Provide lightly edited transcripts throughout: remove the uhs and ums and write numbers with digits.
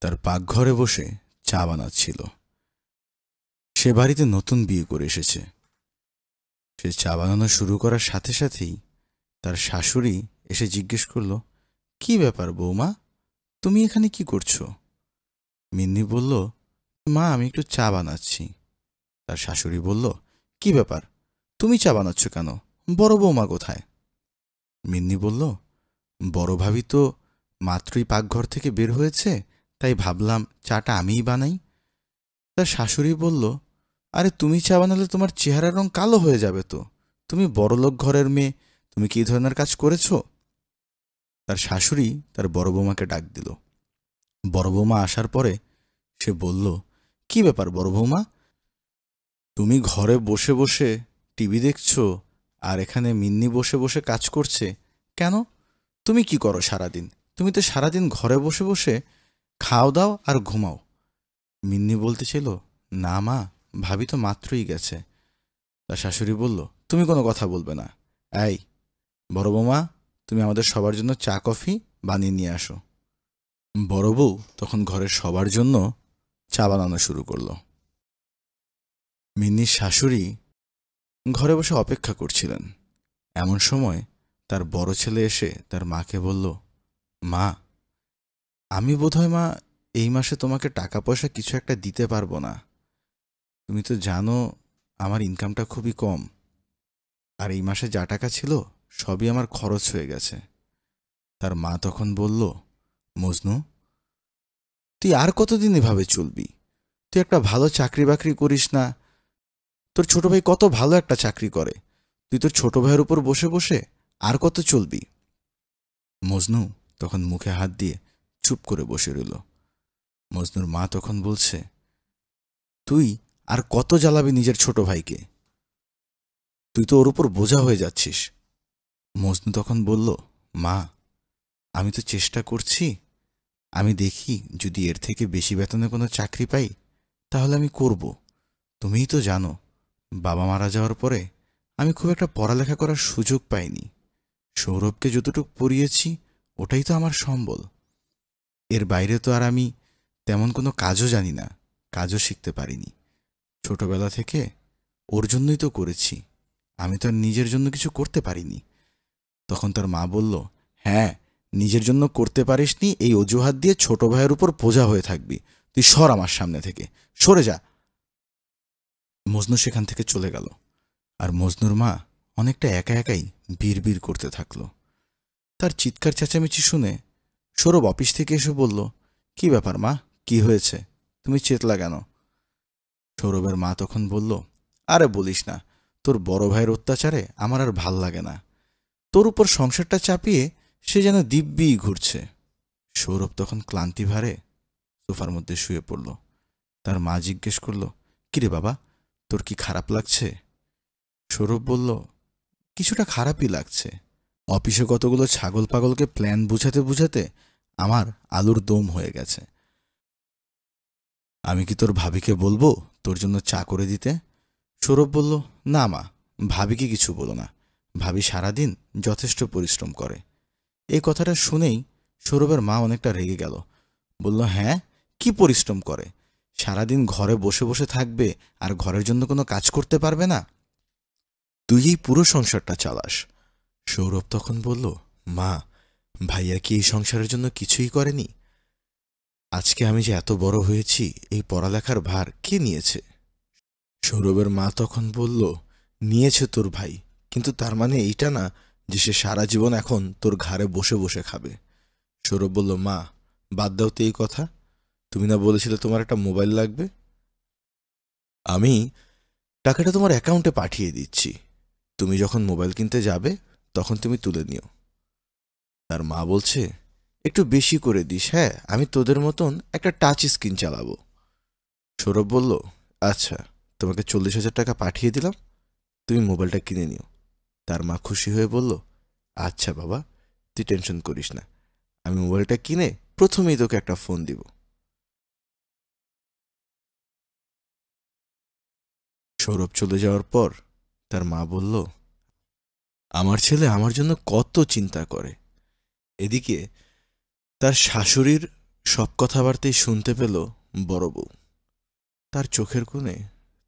তার পাকঘরে বসে চা বানাচ্ছিল। সে বাড়িতে নতুন বিয়ে করে এসেছে। সে চা বানানো শুরু করার সাথে সাথেই তার শাশুড়ি এসে জিজ্ঞেস করল, কি ব্যাপার বৌমা, তুমি এখানে কি করছো? মিন্নি বলল, মা আমি একটু চা বানাচ্ছি। তার শাশুড়ি বলল, কি ব্যাপার, তুমি চা বানাচ্ছ কেন? বড় বৌমা কোথায়? মিন্নি বলল, বড় ভাবি তো মাত্রই পাকঘর থেকে বের হয়েছে, তাই ভাবলাম চাটা আমিই বানাই। তার শাশুড়ি বলল, আরে তুমি চা বানালে তোমার চেহারার রং কালো হয়ে যাবে তো, তুমি বড়লোক ঘরের মেয়ে, তুমি কি ধরনের কাজ করেছ? তার শাশুড়ি তার বড় বৌমাকে ডাক দিল। বড় বৌমা আসার পরে সে বলল, কি ব্যাপার বড় বৌমা, তুমি ঘরে বসে বসে টিভি দেখছো আর এখানে মিন্নি বসে বসে কাজ করছে কেন? তুমি কি করো সারাদিন? তুমি তো সারাদিন ঘরে বসে বসে খাও দাও আর ঘুমাও। মিন্নি বলতে ছিল, না মা, ভাবি তো মাত্রই গেছে। তার শাশুড়ি বলল, তুমি কোনো কথা বলবে না। এই বড় বৌমা, তুমি আমাদের সবার জন্য চা কফি বানিয়ে নিয়ে আসো। বড় বউ তখন ঘরের সবার জন্য চা বানানো শুরু করলো। মিন্নির শাশুড়ি ঘরে বসে অপেক্ষা করছিলেন। এমন সময় তার বড় ছেলে এসে তার মাকে বলল, মা, আমি বোধহয় মা এই মাসে তোমাকে টাকা পয়সা কিছু একটা দিতে পারবো না। তুমি তো জানো আমার ইনকামটা খুবই কম, আর এই মাসে যা টাকা ছিল সবই আমার খরচ হয়ে গেছে। তার মা তখন বলল, মজনু, তুই আর কতদিন এভাবে চলবি? তুই একটা ভালো চাকরি বাকরি করিস না? তোর ছোট ভাই কত ভালো একটা চাকরি করে, তুই তোর ছোট ভাইয়ের উপর বসে বসে আর কত চলবি? মজনু তখন মুখে হাত দিয়ে চুপ করে বসে রইল। মজনুর মা তখন বলছে, তুই আর কত জ্বালাবি নিজের ছোট ভাইকে? তুই তো ওর উপর বোঝা হয়ে যাচ্ছিস। মজনু তখন বলল, মা, আমি তো চেষ্টা করছি, আমি দেখি যদি এর থেকে বেশি বেতনে কোনো চাকরি পাই তাহলে আমি করব। তুমিই তো জানো বাবা মারা যাওয়ার পরে আমি খুব একটা পড়ালেখা করার সুযোগ পাইনি। সৌরভকে যতটুকু পড়িয়েছি ওটাই তো আমার সম্বল। এর বাইরে তো আর আমি তেমন কোনো কাজও জানি না, কাজও শিখতে পারিনি। ছোটবেলা থেকে ওর জন্যই তো করেছি, আমি তো আর নিজের জন্য কিছু করতে পারিনি। তখন তার মা বলল, হ্যাঁ, নিজের জন্য করতে পারিসনি এই অজুহাত দিয়ে ছোট ভাইয়ের উপর বোঝা হয়ে থাকবি। তুই সর আমার সামনে থেকে, সরে যা। মজনু সেখান থেকে চলে গেল। আর মজনুর মা অনেকটা একা একাই বিড়বিড় করতে থাকল। তার চিৎকার চেঁচামেচি শুনে সৌরভ অফিস থেকে এসে বলল, কি ব্যাপার মা, কি হয়েছে, তুমি চেতলা কেন? সৌরভের মা তখন বলল, আরে বলিস না, তোর বড় ভাইয়ের অত্যাচারে আমার আর ভাল লাগে না। তোর উপর সংসারটা চাপিয়ে সে যেন দিব্যি ঘুরছে। সৌরভ তখন ক্লান্তি ভারে সোফার মধ্যে শুয়ে পড়ল। তার মা জিজ্ঞেস করল, কিরে বাবা, তোর কি খারাপ লাগছে? সৌরভ বলল, কিছুটা খারাপই লাগছে। অফিসে কতগুলো ছাগল পাগলকে প্ল্যান বুঝাতে বুঝাতে আমার আলুর দম হয়ে গেছে। আমি কি তোর ভাবিকে বলবো তোর জন্য চা করে দিতে? সৌরভ বলল, না মা, ভাবিকে কিছু বলো না, ভাবি সারাদিন যথেষ্ট পরিশ্রম করে। এই কথাটা শুনেই সৌরভের মা অনেকটা রেগে গেল। বলল, হ্যাঁ, কি পরিশ্রম করে? সারাদিন ঘরে বসে বসে থাকবে আর ঘরের জন্য কোনো কাজ করতে পারবে না? তুই এই পুরো সংসারটা চালাস। সৌরভ তখন বলল, মা, ভাইয়া কি এই সংসারের জন্য কিছুই করেনি? আজকে আমি যে এত বড় হয়েছি এই পড়ালেখার ভার কে নিয়েছে? সৌরভের মা তখন বলল, নিয়েছে তোর ভাই, কিন্তু তার মানে এইটা না যে সে সারা জীবন এখন তোর ঘাড়ে বসে বসে খাবে। সৌরভ বলল, মা, বাদ দাও তো এই কথা। তুমি না বলেছিলে তোমার একটা মোবাইল লাগবে? আমি টাকাটা তোমার অ্যাকাউন্টে পাঠিয়ে দিচ্ছি, তুমি যখন মোবাইল কিনতে যাবে তখন তুমি তুলে নিও। তার মা বলছে, একটু বেশি করে দিস, হ্যাঁ, আমি তোদের মতন একটা টাচ স্ক্রিন চালাবো। সৌরভ বলল, আচ্ছা, তোমাকে 40,000 টাকা পাঠিয়ে দিলাম, তুমি মোবাইলটা কিনে নিও। তার মা খুশি হয়ে বলল, আচ্ছা বাবা, তুই টেনশন করিস না, আমি মোবাইলটা কিনে প্রথমেই তোকে একটা ফোন দিব। সৌরভ চলে যাওয়ার পর তার মা বলল, আমার ছেলে আমার জন্য কত চিন্তা করে। এদিকে তার শাশুড়ির সব কথাবার্তাই শুনতে পেল বড় বউ। তার চোখের কোণে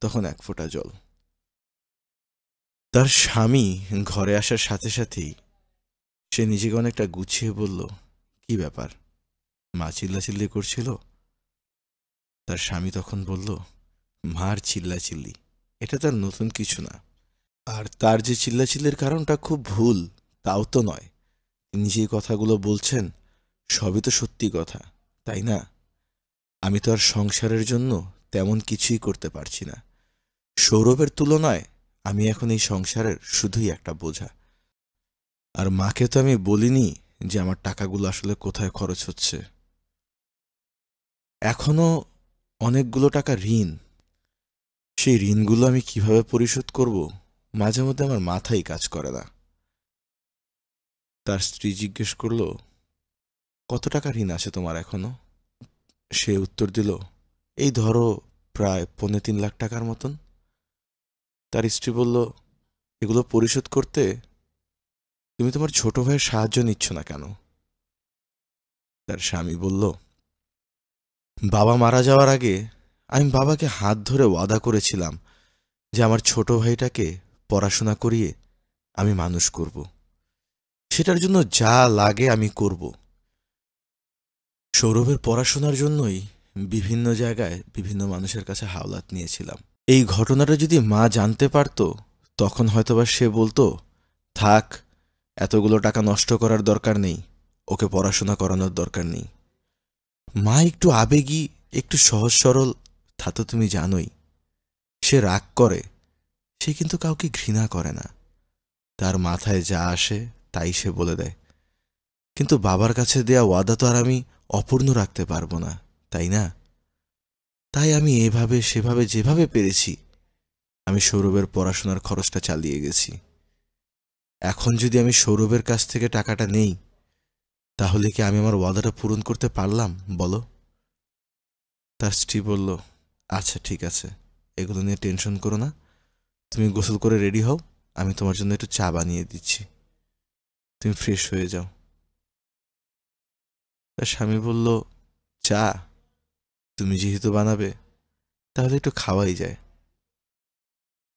তখন এক ফোঁটা জল। তার স্বামী ঘরে আসার সাথে সাথেই সে নিজেকে অনেকটা গুছিয়ে বলল, কি ব্যাপার, মা চিল্লাচিল্লি করছিল? তার স্বামী তখন বলল, মার চিল্লাচিল্লি এটা তার নতুন কিছু না। আর তার যে চিল্লাচিল্লির কারণটা খুব ভুল তাও তো নয়। তিনি যে কথাগুলো বলছেন সবই তো সত্যি কথা, তাই না? আমি তো আর সংসারের জন্য তেমন কিছুই করতে পারছি না। সৌরভের তুলনায় আমি এখন এই সংসারের শুধুই একটা বোঝা। আর মাকে তো আমি বলিনি যে আমার টাকাগুলো আসলে কোথায় খরচ হচ্ছে। এখনো অনেকগুলো টাকা ঋণ, সেই ঋণগুলো আমি কিভাবে পরিশোধ করব মাঝে মধ্যে আমার মাথাই কাজ করে না। তার স্ত্রী জিজ্ঞেস করল, কত টাকা ঋণ আছে তোমার এখনো? সে উত্তর দিল, এই ধরো প্রায় 2.5 লাখ টাকার মতন। তার স্ত্রী বলল, এগুলো পরিশোধ করতে তুমি তোমার ছোট ভাইয়ের সাহায্য নিচ্ছ না কেন? তার স্বামী বলল, বাবা মারা যাওয়ার আগে আমি বাবাকে হাত ধরে ওয়াদা করেছিলাম যে আমার ছোট ভাইটাকে পড়াশোনা করিয়ে আমি মানুষ করব, সেটার জন্য যা লাগে আমি করব। সৌরভের পড়াশোনার জন্যই বিভিন্ন জায়গায় বিভিন্ন মানুষের কাছে হাওলাত নিয়েছিলাম। এই ঘটনাটা যদি মা জানতে পারত তখন হয়তোবা সে বলতো, থাক, এতগুলো টাকা নষ্ট করার দরকার নেই, ওকে পড়াশোনা করানোর দরকার নেই। মা একটু আবেগী, একটু সহজ সরল, তা তো তুমি জানোই। সে রাগ করে, সে কিন্তু কাউকে ঘৃণা করে না। তার মাথায় যা আসে তাই সে বলে দেয়। কিন্তু বাবার কাছে দেয়া ওয়াদা তো আর আমি অপূর্ণ রাখতে পারবো না, তাই না? তাই আমি এভাবে সেভাবে যেভাবে পেরেছি আমি সৌরভের পড়াশোনার খরচটা চালিয়ে গেছি। এখন যদি আমি সৌরভের কাছ থেকে টাকাটা নেই তাহলে কি আমি আমার ওয়াদাটা পূরণ করতে পারলাম বলো? তার স্ত্রী বলল, আচ্ছা ঠিক আছে, এগুলো নিয়ে টেনশন করো না, তুমি গোসল করে রেডি হও, আমি তোমার জন্য একটু চা বানিয়ে দিচ্ছি, তুমি ফ্রেশ হয়ে যাও। তার স্বামী বলল, চা? তুমি যেহেতু বানাবে তাহলে একটু খাওয়াই যায়।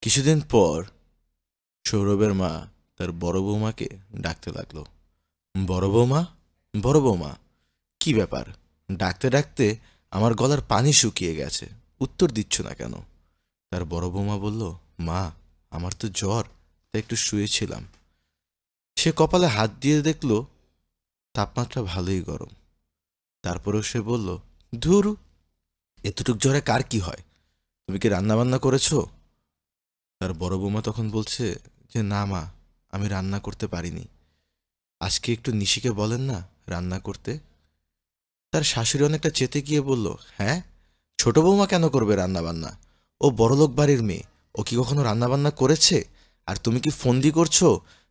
কিছুদিন পর সৌরভের মা তার বড় বৌমাকে ডাকতে লাগলো, বড় বৌমা, বড় বৌমা, কি ব্যাপার, ডাকতে ডাকতে আমার গলার পানি শুকিয়ে গেছে, উত্তর দিচ্ছ না কেন? তার বড় বৌমা বলল, মা, আমার তো জ্বর, তাই একটু শুয়েছিলাম। সে কপালে হাত দিয়ে দেখল তাপমাত্রা ভালোই গরম। তারপরেও সে বলল, ধুর, এতটুক জ্বরে কার কি হয়, তুমি কি রান্না বান্না করেছো? তার বড় বৌমা তখন বলছে যে, না মা, আমি রান্না করতে পারিনি, আজকে একটু নিশিকে বলেন না রান্না করতে। তার শাশুড়ি অনেকটা চেতে গিয়ে বলল, হ্যাঁ, ছোট বৌমা কেন করবে রান্না বান্না? ও বড়লোক বাড়ির মেয়ে, ও কি কখনো রান্না বান্না করেছে? আর তুমি কি ফন্দি করছো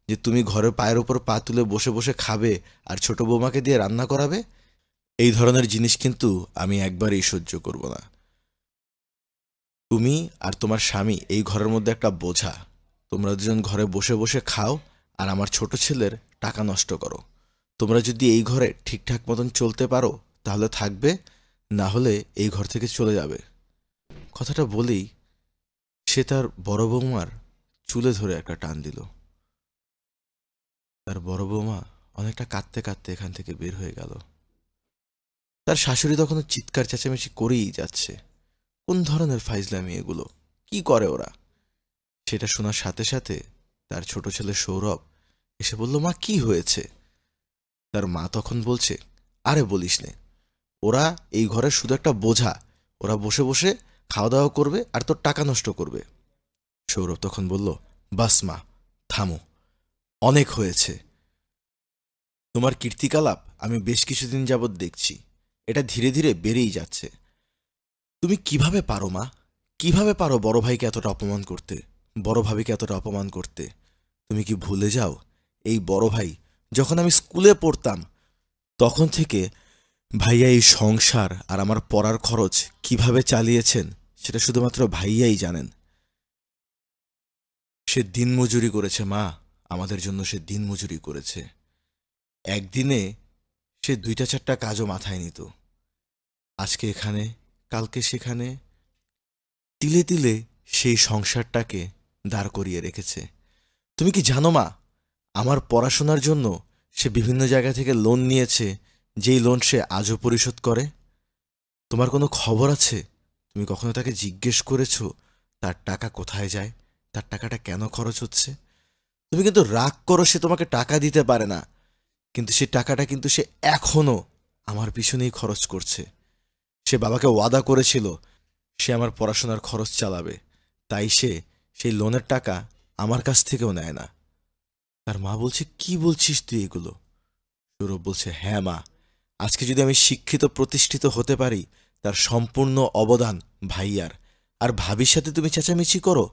যে তুমি ঘরের পায়ের উপর পা তুলে বসে বসে খাবে আর ছোট বৌমাকে দিয়ে রান্না করাবে? এই ধরনের জিনিস কিন্তু আমি একবারেই সহ্য করব না। তুমি আর তোমার স্বামী এই ঘরের মধ্যে একটা বোঝা। তোমরা দুজন ঘরে বসে বসে খাও আর আমার ছোট ছেলের টাকা নষ্ট করো। তোমরা যদি এই ঘরে ঠিকঠাক মতন চলতে পারো তাহলে থাকবে, না হলে এই ঘর থেকে চলে যাবে। কথাটা বলেই সে তার বড় বৌমার চুলে ধরে একটা টান দিল। তার বড় বৌমা অনেকটা কাঁদতে কাঁদতে এখান থেকে বের হয়ে গেল। তার শাশুড়ি তখনও চিৎকার চেঁচামেচি করেই যাচ্ছে, কোন ধরনের ফাইজলামি এগুলো, কি করে ওরা? সেটা শোনার সাথে সাথে তার ছোট ছেলে সৌরভ এসে বলল, মা, কি হয়েছে? তার মা তখন বলছে, আরে বলিস নে, ওরা এই ঘরের শুধু একটা বোঝা, ওরা বসে বসে খাওয়া দাওয়া করবে আর তোর টাকা নষ্ট করবে। সৌরভ তখন বলল, বাস মা, থামো, অনেক হয়েছে। তোমার কীর্তিকলাপ আমি বেশ কিছুদিন যাবৎ দেখছি, এটা ধীরে ধীরে বেড়েই যাচ্ছে। তুমি কিভাবে পারো মা, কিভাবে পারো বড় ভাইকে এতটা অপমান করতে, বড় ভাবিকে এতটা অপমান করতে? তুমি কি ভুলে যাও এই বড় ভাই যখন আমি স্কুলে পড়তাম তখন থেকে ভাইয়া এই সংসার আর আমার পড়ার খরচ কিভাবে চালিয়েছেন সেটা শুধুমাত্র ভাইয়াই জানেন। সে দিনমজুরি করেছে মা, আমাদের জন্য সে দিনমজুরি করেছে। একদিনে সে 2টা 4টা কাজও মাথায় নিত। আজকে এখানে, কালকে সেখানে, তিলে তিলে সেই সংসারটাকে দাঁড় করিয়ে রেখেছে। তুমি কি জানো মা, আমার পড়াশোনার জন্য সে বিভিন্ন জায়গা থেকে লোন নিয়েছে, যেই লোন সে আজও পরিশোধ করে? তোমার কোনো খবর আছে? তুমি কখনো তাকে জিজ্ঞেস করেছো তার টাকা কোথায় যায়, তার টাকাটা কেন খরচ হচ্ছে? তুমি কিন্তু রাগ করো সে তোমাকে টাকা দিতে পারে না, কিন্তু সে টাকাটা কিন্তু সে এখনো আমার পিছনেই খরচ করছে। সে বাবাকে ওয়াদা করেছিল সে আমার পড়াশোনার খরচ চালাবে, তাই সে সেই লোনের টাকা আমার কাছ থেকেও নেয় না। তার মা বলছে, কি বলছিস তুই এগুলো? সৌরভ বলছে, হ্যাঁ মা, আজকে যদি আমি শিক্ষিত প্রতিষ্ঠিত হতে পারি তার সম্পূর্ণ অবদান ভাইয়ার। আর ভাবির সাথে তুমি চেঁচামেচি করো।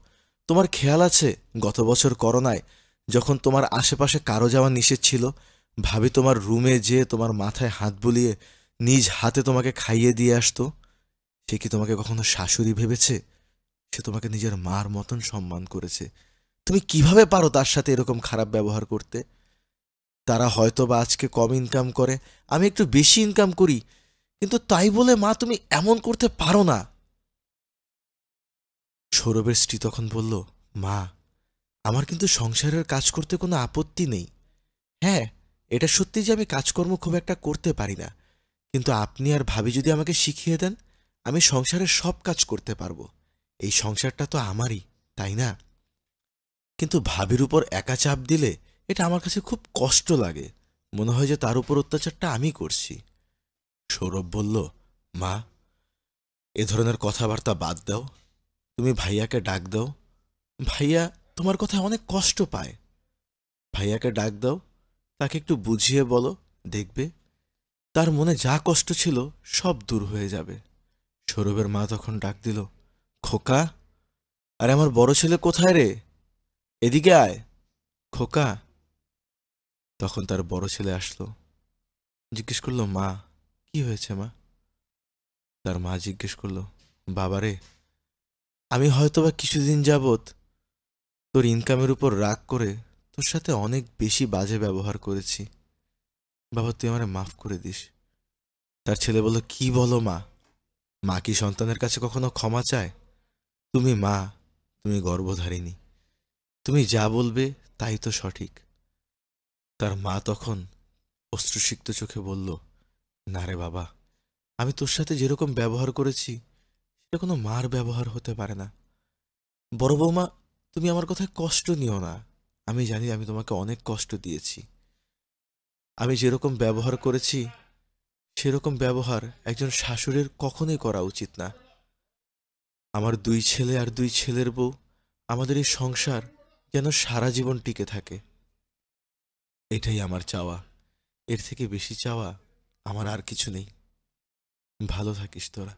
তোমার খেয়াল আছে গত বছর করোনায় যখন তোমার আশেপাশে কারো যাওয়া নিষেধ ছিল, ভাবি তোমার রুমে যেয়ে তোমার মাথায় হাত বুলিয়ে নিজ হাতে তোমাকে খাইয়ে দিয়ে আসতো? সে কি তোমাকে কখনো শাশুড়ি ভেবেছে? সে তোমাকে নিজের মার মতন সম্মান করেছে। তুমি কিভাবে পারো তার সাথে এরকম খারাপ ব্যবহার করতে? তারা হয়তো বা আজকে কম ইনকাম করে, আমি একটু বেশি ইনকাম করি, কিন্তু তাই বলে মা তুমি এমন করতে পারো না। সৌরভের স্ত্রী তখন বলল, মা, আমার কিন্তু সংসারের কাজ করতে কোনো আপত্তি নেই। হ্যাঁ, এটা সত্যি যে আমি কাজকর্ম খুব একটা করতে পারি না, কিন্তু আপনি আর ভাবি যদি আমাকে শিখিয়ে দেন, আমি সংসারের সব কাজ করতে পারবো। এই সংসারটা তো আমারই, তাই না? কিন্তু ভাবির উপর একা চাপ দিলে এটা আমার কাছে খুব কষ্ট লাগে। মনে হয় যে তার উপর অত্যাচারটা আমি করছি। সৌরভ বলল, মা, এ ধরনের কথাবার্তা বাদ দাও। তুমি ভাইয়াকে ডাক দাও। ভাইয়া তোমার কথায় অনেক কষ্ট পায়। ভাইয়াকে ডাক দাও, তাকে একটু বুঝিয়ে বলো, দেখবে তার মনে যা কষ্ট ছিল সব দূর হয়ে যাবে। সৌরভের মা তখন ডাক দিল, খোকা, আরে আমার বড় ছেলে কোথায় রে? এদিকে আয় খোকা। তখন তার বড় ছেলে আসলো, জিজ্ঞেস করলো, মা, কি হয়েছে মা? তার মা জিজ্ঞেস করলো, বাবারে, আমি হয়তোবা কিছুদিন যাবৎ তোর ইনকামের উপর রাগ করে তোর সাথে অনেক বেশি বাজে ব্যবহার করেছি। বাবা, তুই আমারে মাফ করে দিস। তার ছেলে বলল, কি বলো মা? মা কি সন্তানের কাছে কখনো ক্ষমা চায়? তুমি মা, তুমি গর্ভধারিণী, তুমি যা বলবে তাই তো সঠিক। তার মা তখন অশ্রুসিক্ত চোখে বলল, না রে বাবা, আমি তোর সাথে যেরকম ব্যবহার করেছি সেটা কোনো মার ব্যবহার হতে পারে না। বড় বৌমা, তুমি আমার কথায় কষ্ট নিও না। আমি জানি আমি তোমাকে অনেক কষ্ট দিয়েছি। আমি যেরকম ব্যবহার করেছি সেরকম ব্যবহার একজন শাশুড়ির কখনোই করা উচিত না। আমার দুই ছেলে আর দুই ছেলের বউ, আমাদের এই সংসার যেন সারা জীবন টিকে থাকে, এটাই আমার চাওয়া। এর থেকে বেশি চাওয়া আমার আর কিছু নেই। ভালো থাকিস তোরা।